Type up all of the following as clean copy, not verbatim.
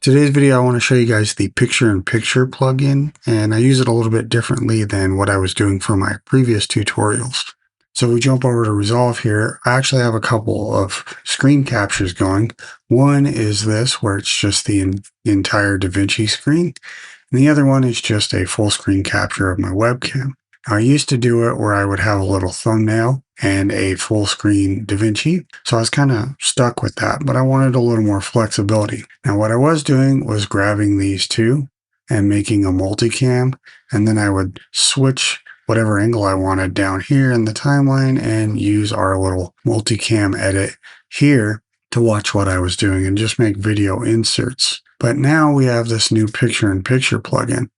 Today's video, I want to show you guys the picture-in-picture plugin, and I use it a little bit differently than what I was doing for my previous tutorials. So we jump over to Resolve here. I actually have a couple of screen captures going. One is this, where it's just the entire DaVinci screen, and the other one is just a full screen capture of my webcam. I used to do it where I would have a little thumbnail and a full screen DaVinci. So I was kind of stuck with that, but I wanted a little more flexibility. Now, what I was doing was grabbing these two and making a multicam, and then I would switch whatever angle I wanted down here in the timeline and use our little multicam edit here to watch what I was doing and just make video inserts. But now we have this new picture-in-picture plugin.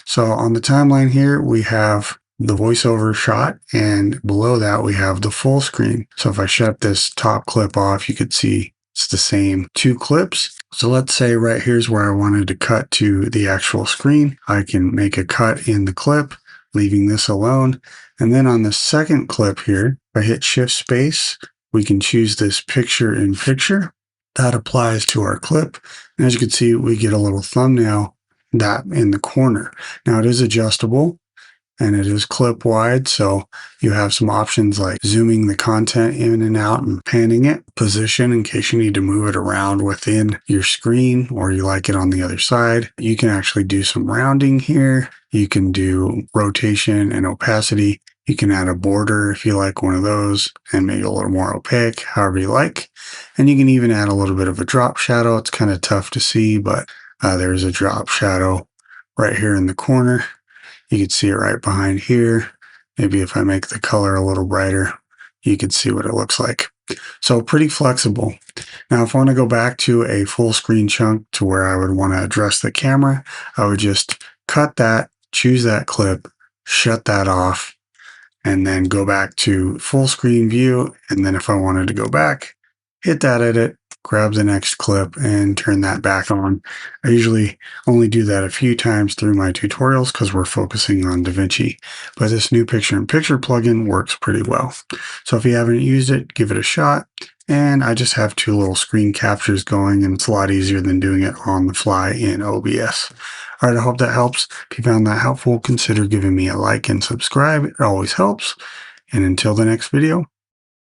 So on the timeline here, we have the voiceover shot, and below that we have the full screen. So if I shut this top clip off, you could see it's the same two clips. So let's say right here's where I wanted to cut to the actual screen. I can make a cut in the clip, leaving this alone. And then on the second clip here, if I hit Shift Space, we can choose this picture-in-picture. That applies to our clip. And as you can see, we get a little thumbnail that in the corner. Now it is adjustable and it is clip wide, so you have some options like zooming the content in and out and panning it, position in case you need to move it around within your screen or you like it on the other side. You can actually do some rounding here. You can do rotation and opacity. You can add a border if you like one of those and maybe a little more opaque, however you like. And you can even add a little bit of a drop shadow. It's kind of tough to see, but there's a drop shadow right here in the corner. You can see it right behind here. Maybe if I make the color a little brighter, you can see what it looks like. So pretty flexible. Now, if I want to go back to a full screen chunk to where I would want to address the camera, I would just cut that, choose that clip, shut that off, and then go back to full screen view. And then if I wanted to go back, hit that edit, grab the next clip and turn that back on. I usually only do that a few times through my tutorials because we're focusing on DaVinci, but this new picture-in-picture plugin works pretty well. So if you haven't used it, give it a shot. And I just have two little screen captures going, and it's a lot easier than doing it on the fly in OBS. All right, I hope that helps. If you found that helpful, consider giving me a like and subscribe. It always helps. And until the next video,